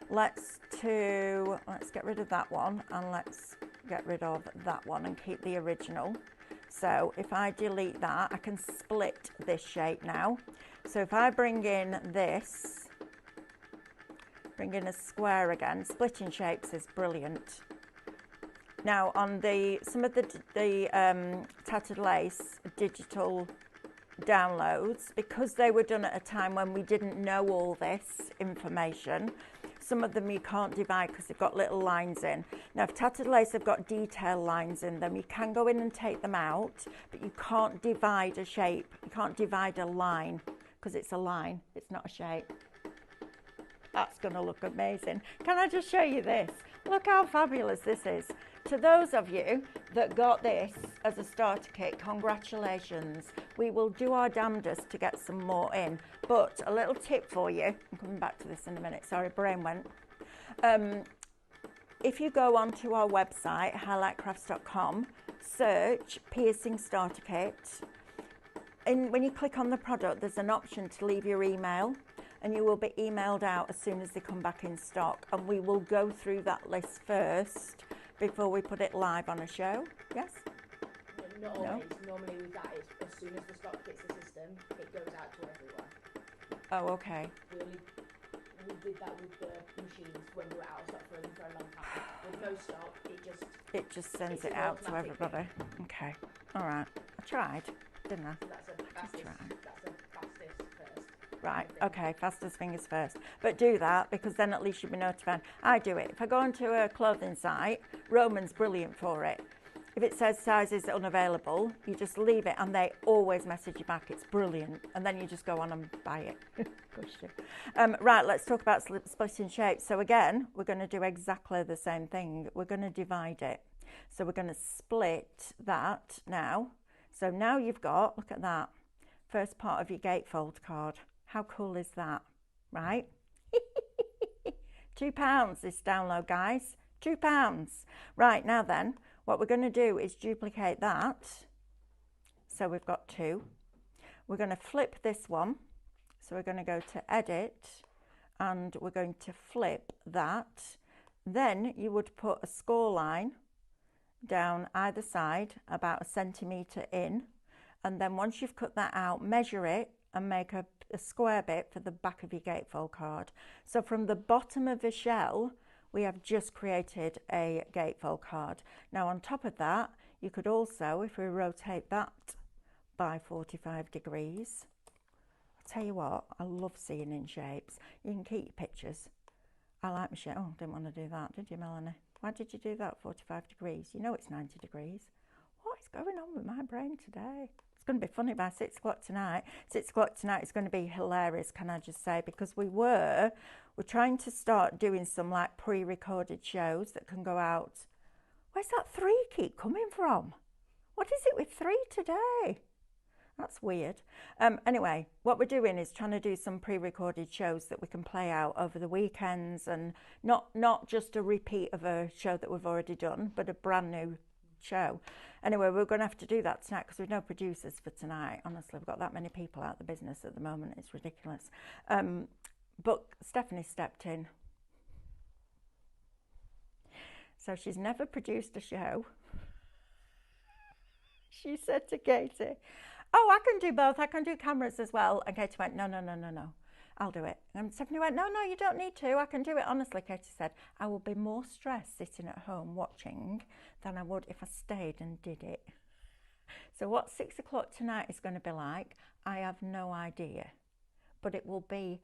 let's get rid of that one, and let's get rid of that one and keep the original. So if I delete that, I can split this shape now. So if I bring in a square again, splitting shapes is brilliant. Now on some of the Tattered Lace digital downloads, because they were done at a time when we didn't know all this information, some of them you can't divide because they've got little lines in. Now if Tattered Lace have got detail lines in them, you can go in and take them out, but you can't divide a shape, you can't divide a line, because it's a line, it's not a shape. That's going to look amazing. Can I just show you this? Look how fabulous this is. To those of you that got this as a starter kit, congratulations. We will do our damnedest to get some more in. But a little tip for you, I'm coming back to this in a minute, sorry, brain went. If you go onto our website, highlightcrafts.com, search piercing starter kit, and when you click on the product, there's an option to leave your email, and you will be emailed out as soon as they come back in stock, and we will go through that list first before we put it live on a show. Yes? Not always. No? Normally with that, it's as soon as the stock hits the system, it goes out to everyone. Oh, okay. We did that with the machines when we were out of stock for a long time. With no stock, it just sends it out to everybody. Okay. All right. I tried, didn't I? So that's the fastest first. Right, okay, fastest fingers first. But do that, because then at least you'll be notified. I do it. If I go onto a clothing site, Roman's brilliant for it. If it says sizes unavailable, you just leave it and they always message you back. It's brilliant. And then you just go on and buy it. Right, let's talk about splitting shapes. So again, we're going to do exactly the same thing. We're going to divide it. So we're going to split that now. So now you've got, look at that, first part of your gatefold card. How cool is that, right? £2 this download, guys. £2. Right, now then, what we're going to do is duplicate that. So we've got 2. We're going to flip this one. So we're going to go to edit and we're going to flip that. Then you would put a score line down either side about 1 centimetre in. And then once you've cut that out, measure it and make a square bit for the back of your gatefold card. So from the bottom of the shell, we have just created a gatefold card. Now on top of that, you could also, if we rotate that by 45 degrees, I'll tell you what, I love seeing in shapes. You can keep your pictures. I like my shape. Oh, didn't want to do that, did you, Melanie? Why did you do that 45 degrees? You know it's 90 degrees. What is going on with my brain today? It's going to be funny by 6 o'clock tonight. 6 o'clock tonight is going to be hilarious, can I just say, because we're trying to start doing some like pre-recorded shows that can go out. Where's that 3 keep coming from? What is it with 3 today? That's weird. Anyway, what we're doing is trying to do some pre-recorded shows that we can play out over the weekends, and not just a repeat of a show that we've already done, but a brand new show. Anyway, we're going to have to do that tonight because we've no producers for tonight. Honestly, we've got that many people out of the business at the moment. It's ridiculous. But Stephanie stepped in. So she's never produced a show. She said to Katie, oh, I can do both. I can do cameras as well. And Katie went, no, I'll do it. And Stephanie went, no, you don't need to. I can do it. Honestly, Katie said, I will be more stressed sitting at home watching than I would if I stayed and did it. So what 6 o'clock tonight is going to be like, I have no idea. But it will be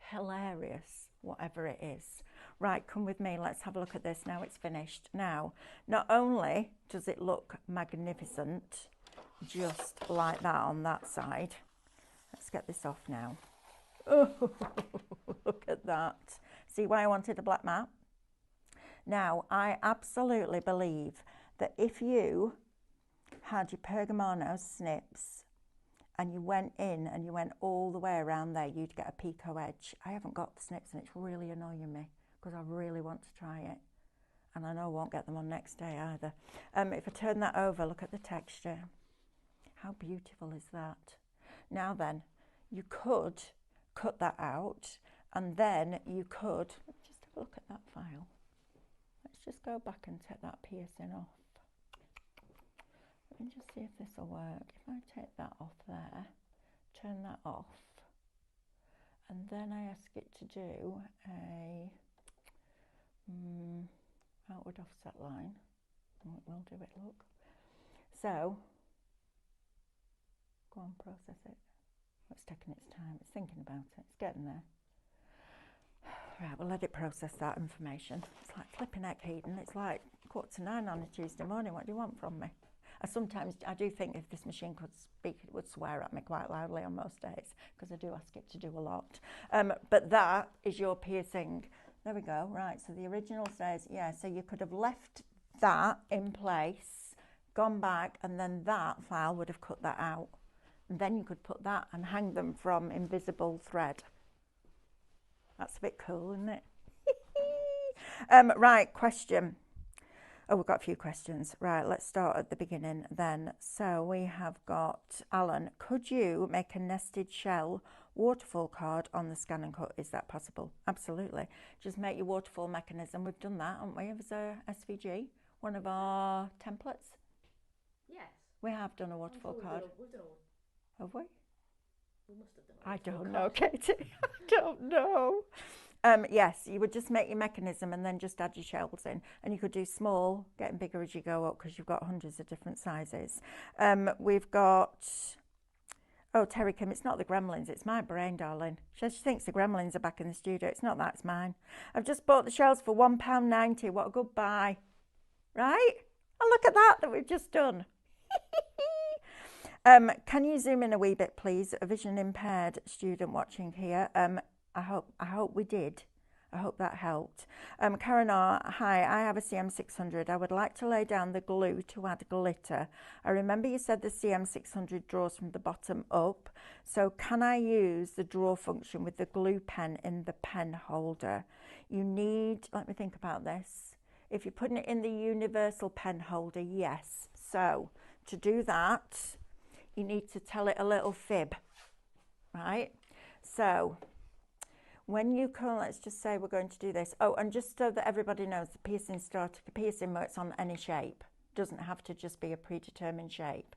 hilarious, whatever it is. Right, come with me. Let's have a look at this now it's finished. Now, not only does it look magnificent, just like that on that side. Let's get this off now. Oh, look at that. See why I wanted a black mat? Now, I absolutely believe that if you had your Pergamano snips and you went in and you went all the way around there, you'd get a pico edge. I haven't got the snips and it's really annoying me because I really want to try it. And I know I won't get them on next day either. If I turn that over, look at the texture. How beautiful is that? Now then, you could cut that out and then you could, just have a look at that file. Let's just go back and take that piercing off. Let me just see if this will work. If I take that off there, turn that off, and then I ask it to do a outward offset line. It will do it, look. So, go on, process it. It's taking its time. It's thinking about it. It's getting there. Right, we'll let it process that information. It's like flipping heck, Heaton. It's like 8:45 on a Tuesday morning. What do you want from me? I do think if this machine could speak, it would swear at me quite loudly on most days because I do ask it to do a lot. But that is your piercing. There we go. Right, so the original says, yeah, so you could have left that in place, gone back, and then that file would have cut that out. And then you could put that and hang them from invisible thread. That's a bit cool, isn't it? Right, question. Oh, we've got a few questions. Right, let's start at the beginning then. So we have got Alan. Could you make a nested shell waterfall card on the ScanNCut? Is that possible? Absolutely. Just make your waterfall mechanism. We've done that, haven't we, as a SVG? One of our templates? Yes. We have done a waterfall card. We've done Have we? We must have done I don't know, Katie. I don't know. Yes, you would just make your mechanism and then just add your shells in. And you could do small, getting bigger as you go up because you've got hundreds of different sizes. We've got, oh, Terry Kim, it's not the gremlins, it's my brain, darling. She thinks the gremlins are back in the studio. It's not that, it's mine. I've just bought the shells for £1.90. What a good buy. Right? Oh, look at that we've just done. Can you zoom in a wee bit, please? A vision impaired student watching here. I hope we did. I hope that helped. Karen R, hi, I have a CM600. I would like to lay down the glue to add glitter. I remember you said the CM600 draws from the bottom up. So can I use the draw function with the glue pen in the pen holder? You need, let me think about this. If you're putting it in the universal pen holder, yes. So to do that, you need to tell it a little fib, right? So when you come, let's just say we're going to do this. Oh, and just so that everybody knows, the piercing works on any shape. Doesn't have to just be a predetermined shape.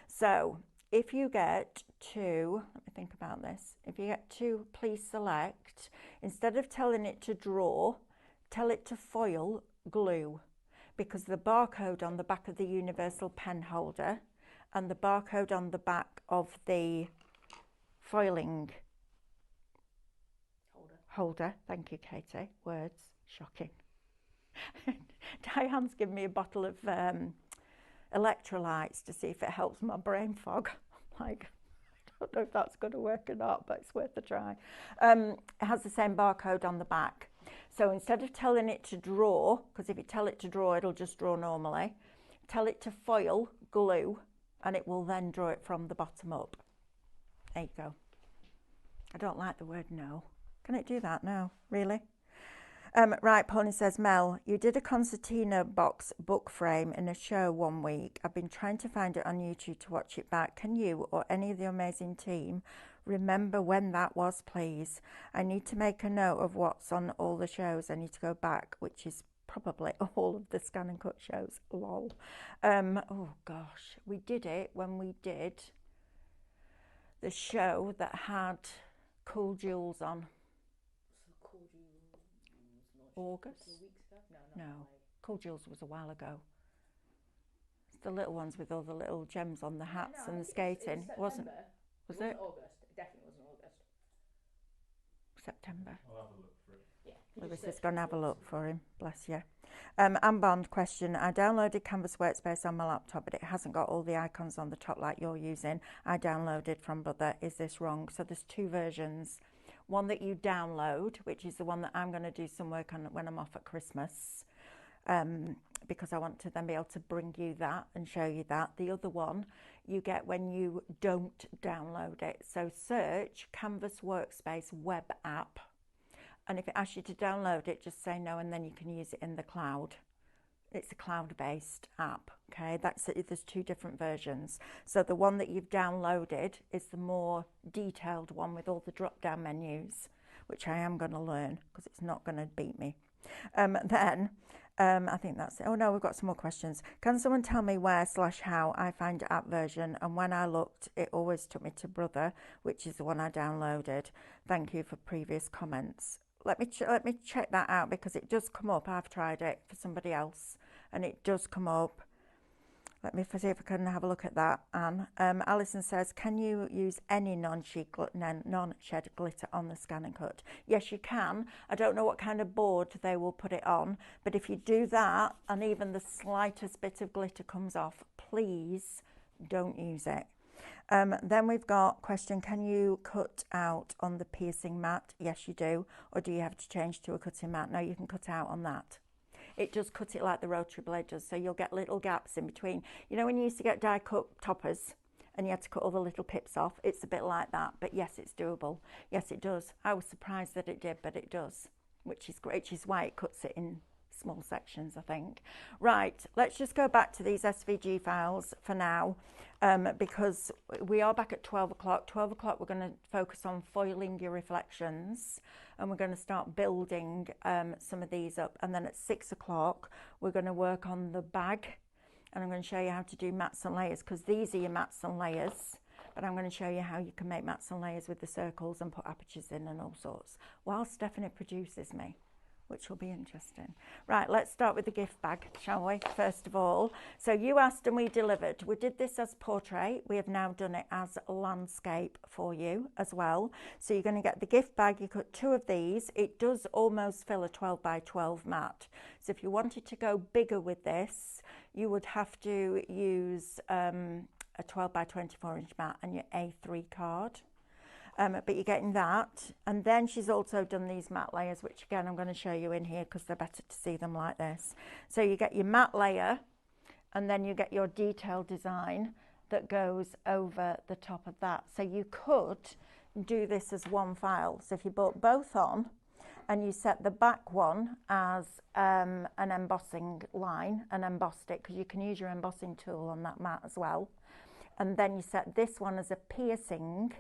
So if you get to, let me think about this. If you get to, please select, instead of telling it to draw, tell it to foil glue, because the barcode on the back of the universal pen holder and the barcode on the back of the foiling holder. Thank you, Katie. Words. Shocking. Diane's given me a bottle of electrolytes to see if it helps my brain fog. I'm like, I don't know if that's going to work or not, but it's worth a try. It has the same barcode on the back. So instead of telling it to draw, because if you tell it to draw, it'll just draw normally, tell it to foil glue, and it will then draw it from the bottom up. There you go. I don't like the word no. Can it do that? No, really? Right, Pony says, Mel, you did a concertina box book frame in a show one week. I've been trying to find it on YouTube to watch it back. Can you or any of the amazing team remember when that was, please? I need to make a note of what's on all the shows. I need to go back, which is probably all of the Scan and Cut shows. Lol. Oh gosh, we did it when we did the show that had Cool Jules on. So Cool Jules launched August? a couple of weeks ago? No, Quite. Cool Jules was a while ago. It's the little ones with all the little gems on the hats and the skating. It wasn't? Was it? August. It definitely wasn't August. September. I'll have a look for it. Yeah. Lewis is going to have a look for him. Bless you. Anne Bond question. I downloaded Canvas Workspace on my laptop, but it hasn't got all the icons on the top like you're using. I downloaded from Brother. Is this wrong? So there's two versions. One that you download, which is the one that I'm going to do some work on when I'm off at Christmas, because I want to then be able to bring you that and show you that. The other one you get when you don't download it. So search Canvas Workspace web app. And if it asks you to download it, just say no, and then you can use it in the cloud. It's a cloud-based app, okay? That's it. There's two different versions. So the one that you've downloaded is the more detailed one with all the drop-down menus, which I am going to learn because it's not going to beat me. I think that's it. Oh no, we've got some more questions. Can someone tell me where/how I find app version? And when I looked, it always took me to Brother, which is the one I downloaded. Thank you for previous comments. Let me check that out because it does come up. I've tried it for somebody else and it does come up. Let me see if I can have a look at that, Anne. Alison says, can you use any non-shed glitter on the ScanNCut? Yes, you can. I don't know what kind of board they will put it on, but if you do that and even the slightest bit of glitter comes off, please don't use it. Then we've got question, can you cut out on the piercing mat? Yes, you do. Or do you have to change to a cutting mat? No, you can cut out on that. It does cut it like the rotary blade does, so you'll get little gaps in between. You know when you used to get die cut toppers and you had to cut all the little pips off? It's a bit like that, but yes, it's doable. Yes, it does. I was surprised that it did, but it does, which is great, which is why it cuts it in small sections, I think. Right, let's just go back to these SVG files for now, because we are back at 12 o'clock. 12 o'clock, we're going to focus on foiling your reflections, and we're going to start building some of these up. And then at 6 o'clock, we're going to work on the bag, and I'm going to show you how to do mats and layers, because these are your mats and layers. But I'm going to show you how you can make mats and layers with the circles and put apertures in and all sorts, while Stephanie produces me, which will be interesting. Right, let's start with the gift bag, shall we, first of all. So you asked and we delivered. We did this as portrait. We have now done it as landscape for you as well. So you're going to get the gift bag. You cut two of these. It does almost fill a 12 by 12 mat. So if you wanted to go bigger with this, you would have to use a 12 by 24 inch mat and your A3 card. But you're getting that, and then she's also done these matte layers, which again I'm going to show you in here because they're better to see them like this. So you get your matte layer, and then you get your detail design that goes over the top of that. So you could do this as one file. So if you brought both on and you set the back one as an embossing line and embossed it, because you can use your embossing tool on that mat as well, and then you set this one as a piercing,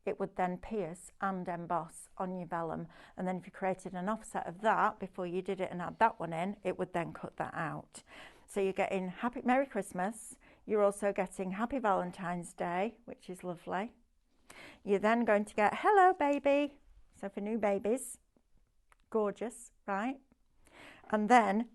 it would then pierce and emboss on your vellum. And then if you created an offset of that before you did it and add that one in, it would then cut that out. So you're getting Happy Merry Christmas. You're also getting Happy Valentine's Day, which is lovely. You're then going to get Hello Baby. So for new babies, gorgeous, right? And then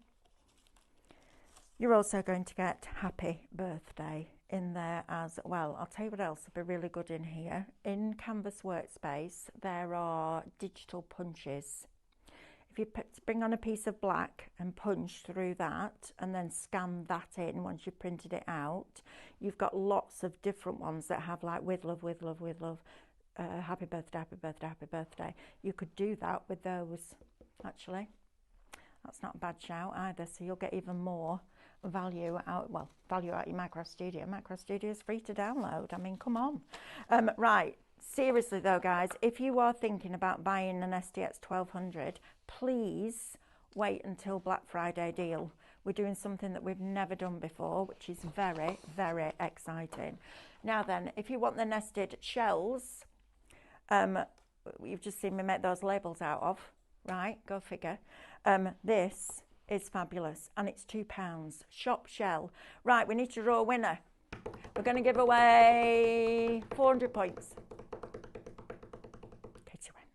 you're also going to get Happy Birthday in there as well. I'll tell you what else would be really good in here. In Canvas Workspace, there are digital punches. If you bring on a piece of black and punch through that and then scan that in once you've printed it out, you've got lots of different ones that have like with love, with love, with love, happy birthday, happy birthday, happy birthday. You could do that with those, actually. That's not a bad shout either, so you'll get even more value out, well, value out your Macro Studio. Macro Studio is free to download. I mean, come on. Right, seriously though, guys, if you are thinking about buying an STX 1200, please wait until Black Friday deal. We're doing something that we've never done before, which is very, very exciting. Now then, if you want the nested shells, you've just seen me make those labels out of, right? Go figure. This is fabulous, and it's £2. Shop shell. Right, we need to draw a winner. We're going to give away 400 points. Katie win.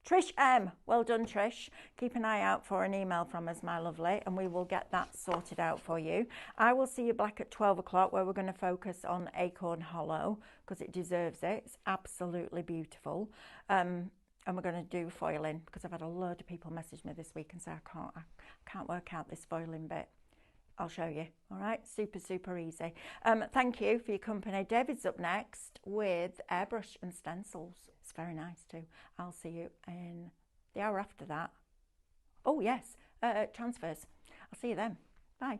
Trish M. Well done, Trish. Keep an eye out for an email from us, my lovely, and we will get that sorted out for you. I will see you back at 12 o'clock where we're going to focus on Acorn Hollow because it deserves it. It's absolutely beautiful. And we're going to do foiling because I've had a load of people message me this week and say I can't work out this foiling bit. I'll show you. All right, super, super easy. Thank you for your company. David's up next with airbrush and stencils. It's very nice too. I'll see you in the hour after that. Oh yes, transfers. I'll see you then. Bye.